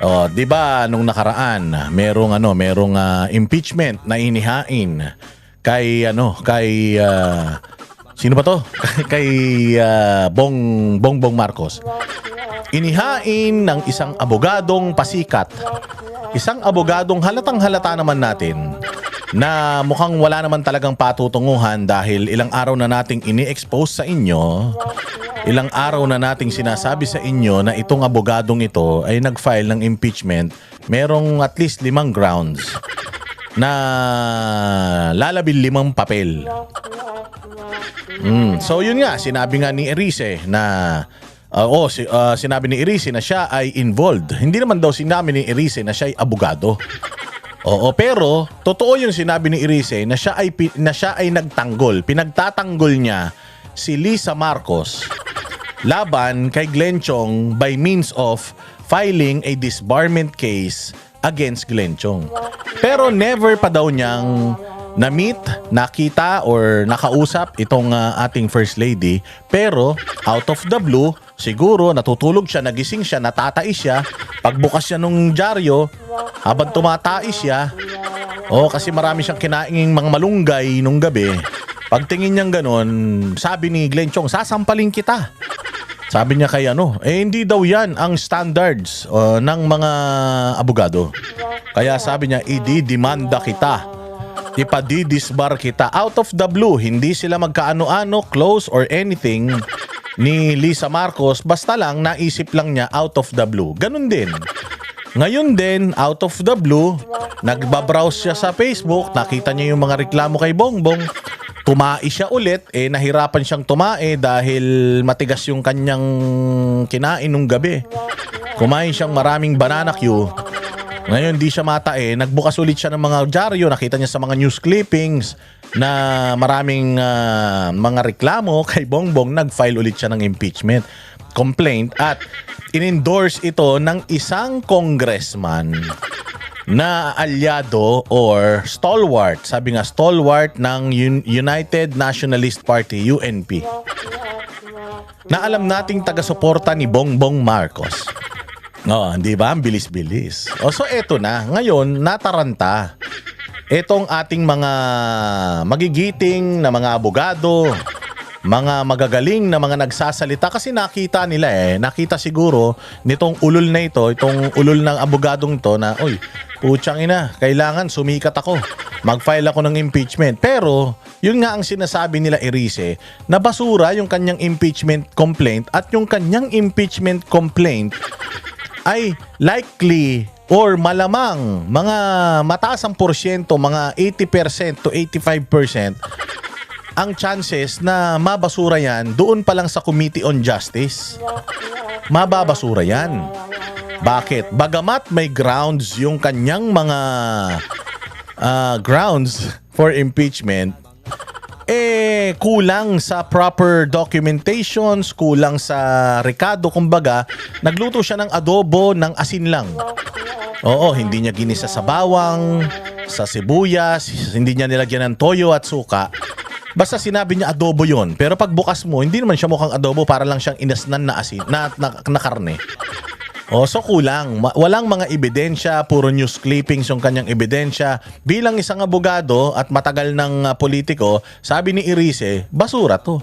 Oh, 'di ba nung nakaraan, merong impeachment na inihain kay sino ba 'to? kay Bongbong Marcos. Inihain ng isang abogadong pasikat. Isang abogadong halatang-halata naman natin na mukhang wala naman talagang patutunguhan dahil ilang araw na nating ini-expose sa inyo. Ilang araw na nating sinasabi sa inyo na itong abogadong ito ay nag-file ng impeachment. Merong at least 5 grounds na lalabil 5 papel. So yun nga, sinabi nga ni Erice na sinabi ni Erice na siya ay involved. Hindi naman daw sinabi ni Erice na siya ay abogado. Oo, pero totoo yung sinabi ni Erice na siya ay nagtanggol. Pinagtatanggol niya si Lisa Marcos laban kay Glenn Chong by means of filing a disbarment case against Glenn Chong. Pero never pa daw niyang na-meet, nakita or nakausap itong ating First Lady. Pero out of the blue, siguro natutulog siya, nagising siya, natatais siya. Pagbukas siya nung dyaryo, habang tumatais siya, kasi marami siyang kinainging mga malunggay nung gabi. Pagtingin niyang ganon, sabi ni Glenn Chong, sasampalin kita. Sabi niya kay hindi daw yan ang standards ng mga abogado. Kaya sabi niya, ididemanda kita. Ipadidisbar kita. Out of the blue, hindi sila magkaano-ano, close or anything ni Lisa Marcos. Basta lang, naisip lang niya out of the blue. Ganun din. Ngayon din, out of the blue, nagbabrowse siya sa Facebook, nakita niya yung mga reklamo kay Bongbong. Tumae siya ulit, nahirapan siyang tumae dahil matigas yung kanyang kinain nung gabi. Kumain siyang maraming banana Q. Ngayon di siya matae, nagbukas ulit siya ng mga dyaryo, nakita niya sa mga news clippings na maraming mga reklamo kay Bongbong, nag-file ulit siya ng impeachment complaint at in-endorse ito ng isang congressman na alyado or stalwart, sabi nga stalwart ng United Nationalist Party, UNP, na alam nating taga-suporta ni Bongbong Marcos. Di ba? Ang bilis-bilis. So eto na, ngayon nataranta etong ating mga magigiting na mga abogado, mga magagaling na mga nagsasalita kasi nakita nila nakita siguro nitong ulol na ito, itong ulol ng abogadong to na, putsang ina, kailangan sumikat ako. Mag-file ako ng impeachment. Pero, yun nga ang sinasabi nila Erice, na basura yung kanyang impeachment complaint at yung kanyang impeachment complaint ay likely or malamang mga mataas ang porsyento, mga 80% to 85% ang chances na mabasura yan doon pa lang sa Committee on Justice. Mababasura yan. Bakit? Bagamat may grounds yung kanyang mga grounds for impeachment, kulang sa proper documentations, kulang sa rekado, kumbaga, nagluto siya ng adobo ng asin lang. Hindi niya ginisa sa bawang, sa sibuyas, hindi niya nilagyan ng toyo at suka. Basta sinabi niya adobo yon. Pero pag bukas mo, hindi naman siya mukhang adobo, para lang siyang inasnan na asin, na karne. So kulang. Walang mga ebidensya, puro news clippings yung kanyang ebidensya. Bilang isang abogado at matagal ng politiko, sabi ni Erice, basura to.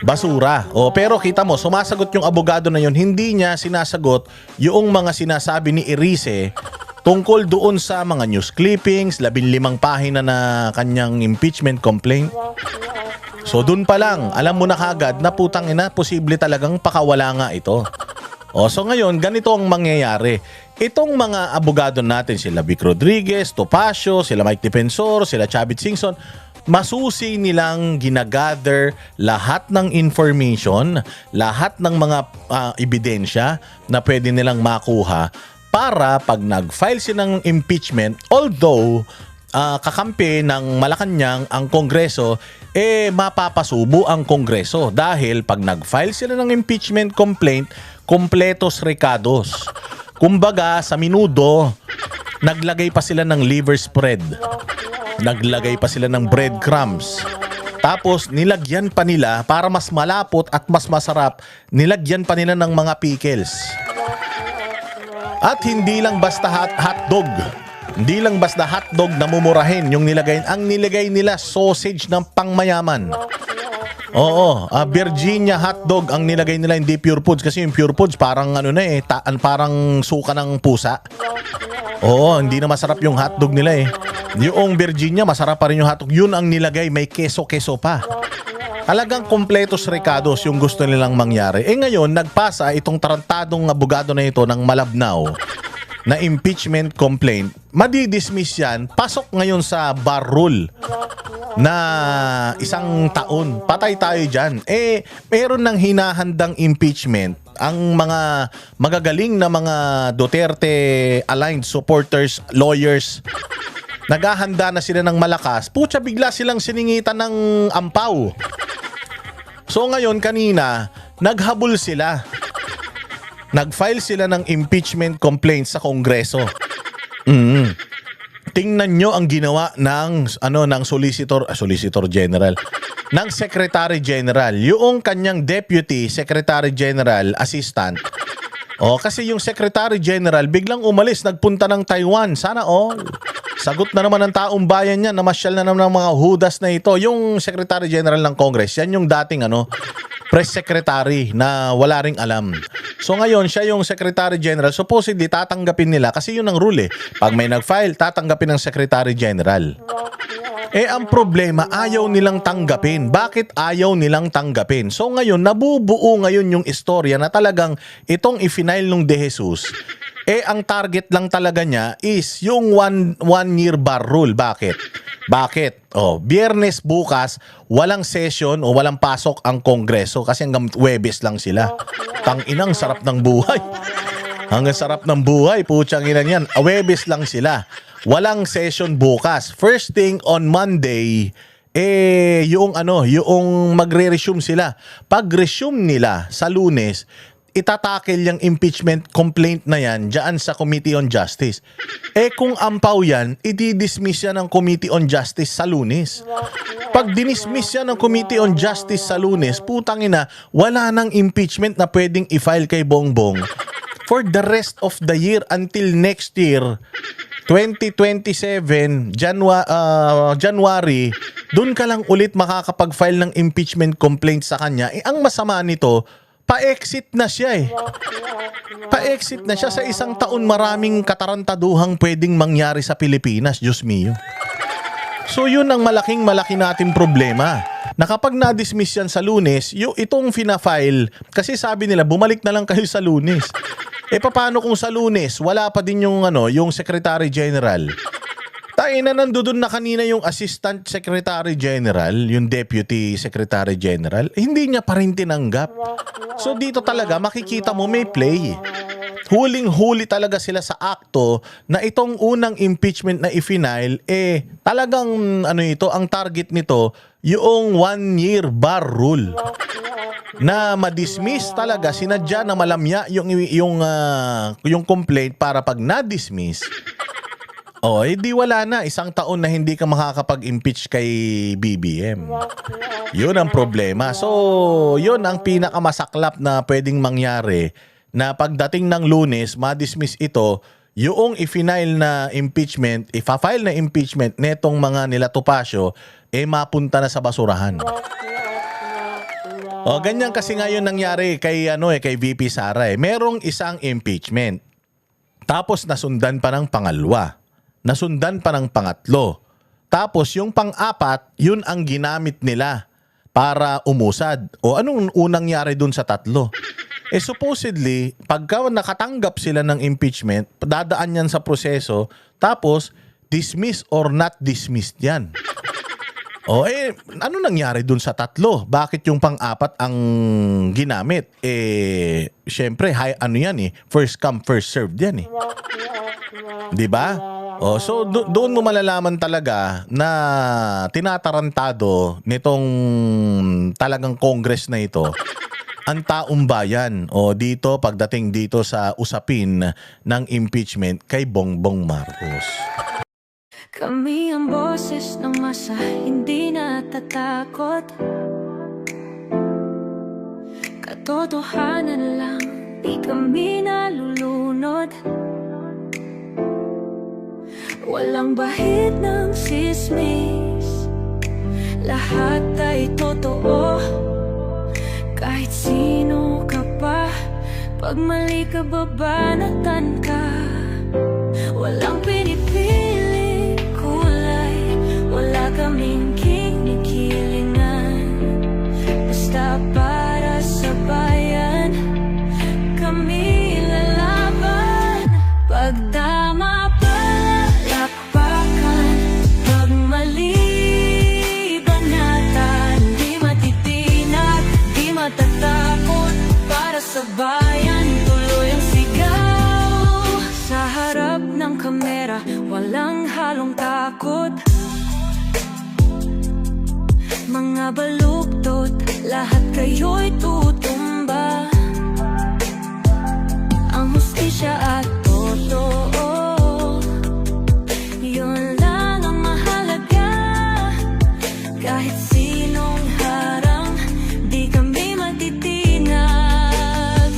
Basura. Pero kita mo, sumasagot yung abogado na yun, hindi niya sinasagot yung mga sinasabi ni Erice tungkol doon sa mga news clippings, 15 pahina na kanyang impeachment complaint. So doon pa lang, alam mo na kagad na putang ina, posible talagang pakawala nga ito. So ngayon, ganito ang mangyayari. Itong mga abogado natin, sila Vic Rodriguez, Topacio, sila Mike Defensor, sila Chavit Singson, masusi nilang ginagather lahat ng information, lahat ng mga ebidensya na pwede nilang makuha para pag nag-file sila ng impeachment, although kakampi ng Malacanang ang Kongreso, mapapasubo ang Kongreso dahil pag nag-file sila ng impeachment complaint, kompletos recados. Kumbaga, sa minudo, naglagay pa sila ng liver spread. Naglagay pa sila ng breadcrumbs. Tapos, nilagyan pa nila, para mas malapot at mas masarap, nilagyan pa nila ng mga pickles. At hindi lang basta hotdog. Hindi lang basta hotdog na mumurahin yung nilagay. Ang nilagay nila sausage ng pangmayaman. Oo, Virginia hotdog ang nilagay nila, hindi Pure Foods, kasi yung Pure Foods parang ano na parang suka ng pusa. Oo, hindi na masarap yung hotdog nila eh. Yung Virginia masarap pa rin yung hotdog. Yun ang nilagay, may keso-keso pa. Talagang kompletos recados yung gusto nilang mangyari. Ngayon, nagpasa itong tarantadong abogado na ito ng Malabnaw na impeachment complaint. Madidismiss yan, pasok ngayon sa bar rule na 1 taon. Patay tayo dyan. Meron ng hinahandang impeachment ang mga magagaling na mga Duterte aligned supporters, lawyers. Naghahanda na sila ng malakas. Putya, bigla silang siningitan ng ampaw. So ngayon, kanina, naghabol sila. Nag-file sila ng impeachment complaint sa Kongreso. Tingnan nyo ang ginawa ng Solicitor General, ng Secretary General, yung kanyang Deputy Secretary General Assistant. Kasi yung Secretary General biglang umalis, nagpunta ng Taiwan. Sana sagot na naman ng taong bayan niya, namasyal na naman ng mga hudas na ito. Yung Secretary General ng Congress, yan yung dating Press Secretary na wala ring alam. So ngayon, siya yung Secretary General. Supposedly, tatanggapin nila kasi yun ang rule eh. Pag may nag-file, tatanggapin ng Secretary General. Ang problema, ayaw nilang tanggapin. Bakit ayaw nilang tanggapin? So ngayon, nabubuo ngayon yung istorya na talagang itong ifinail nung De Jesus, ang target lang talaga niya is yung one year bar rule. Bakit? Biyernes bukas, walang session o walang pasok ang Kongreso kasi hanggang Huwebes lang sila. Tanginang sarap ng buhay. Hanggang sarap ng buhay, putsang ina niyan. Huwebes lang sila. Walang session bukas. First thing on Monday, yung magre-resume sila. Pag-resume nila sa Lunes, itatakel yung impeachment complaint na yan dyan sa Committee on Justice. Kung ampaw yan, i-dismiss yan ng Committee on Justice sa Lunes. Pag dinismiss yan ng Committee on Justice sa Lunes, putang ina, wala nang impeachment na pwedeng i-file kay Bongbong for the rest of the year until next year. 2027, January, dun ka lang ulit makakapag-file ng impeachment complaint sa kanya. Ang masama nito, pa-exit na siya Pa-exit na siya. Sa 1 taon, maraming katarantaduhang pwedeng mangyari sa Pilipinas. Diyos mio. So yun ang malaki nating problema. Na kapag na-dismiss yan sa Lunes, itong fina-file, kasi sabi nila, bumalik na lang kayo sa Lunes. Paano kung sa Lunes, wala pa din yung Secretary General? Tayo na nandoon na kanina yung Assistant Secretary General, yung Deputy Secretary General, hindi niya pa rin tinanggap. So dito talaga makikita mo may play. Huling-huli talaga sila sa akto na itong unang impeachment na i-file, talagang ang target nito, yung 1 year bar rule. Na ma-dismiss talaga, sinadya na malamya yung complaint para pag na-dismiss, di wala na. 1 taon na hindi ka makakapag-impeach kay BBM. Yun ang problema. So, yun ang pinakamasaklap na pwedeng mangyari, na pagdating ng Lunes, ma-dismiss ito, yung i-file na impeachment, ifa-file na impeachment netong mga nila Topacio, mapunta na sa basurahan. Ganyan kasi ngayon nangyari kay VP Sara. Merong isang impeachment. Tapos nasundan pa ng pangalawa. Nasundan pa ng pangatlo. Tapos yung pang-apat, yun ang ginamit nila para umusad. Anong unang nangyari dun sa 3? Supposedly, pagka nakatanggap sila ng impeachment, dadaan yan sa proseso, tapos dismiss or not dismissed yan. Ano nangyari dun sa 3? Bakit yung pang-apat ang ginamit? Syempre, first come, first served yan . Diba? So doon mo malalaman talaga na tinatarantado nitong talagang Congress na ito ang taong bayan. Dito, pagdating dito sa usapin ng impeachment kay Bongbong Marcos. Kami ang boses ng masa, hindi natatakot. Katotohanan lang, di kami nalulunod. Walang bahid ng sismis, lahat ay totoo. Kahit sino ka pa, pag mali ka babanatan ka. Walang pinipiling kulay, wala kaming kinikilingan. Basta para sa bayan, kami lalaban. Pagdama palakpakan, pag mali banatan. Di matitinag, di matatakot, para sa bayan tuloy ang sigaw. Sa harap ng kamera, walang halong takot. Mga baluktot, lahat kayo'y tutumba. Ang hustisya at totoo, yun lang ang mahalaga. Kahit sinong harang, di kami matitinag.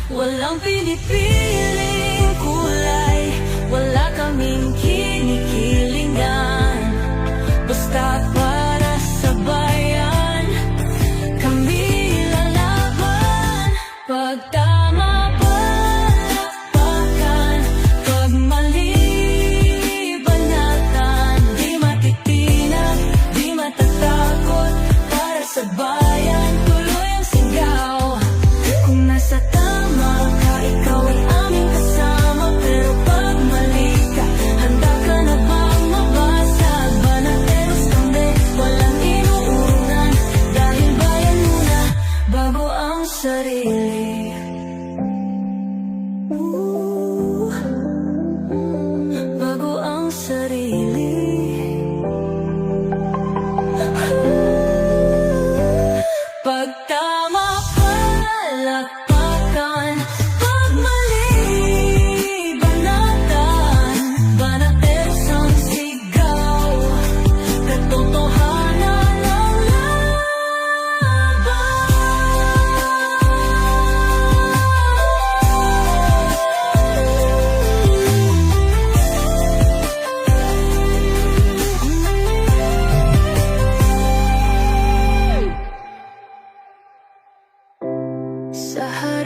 Walang pinipiling kulay, wala kaming kinikilingan. Basta para sa bayan, kami lalaban. Pagtama palakpakan, pag mali banatan. Di matitinag, di matatakot, para sa bayan tuloy ang sigaw. Kung nasa tama ka, ikaw ay aming kasama. Pero pag mali ka, handa ka na bang mabasag? Banateros kami, walang inuurungan. Dahil bayan muna, bago ang sarili. Bago ang sarili. Pagtama palakpakan, pag mali banatan. Banateros ang sigaw, katotohanan ang laban. Sa harap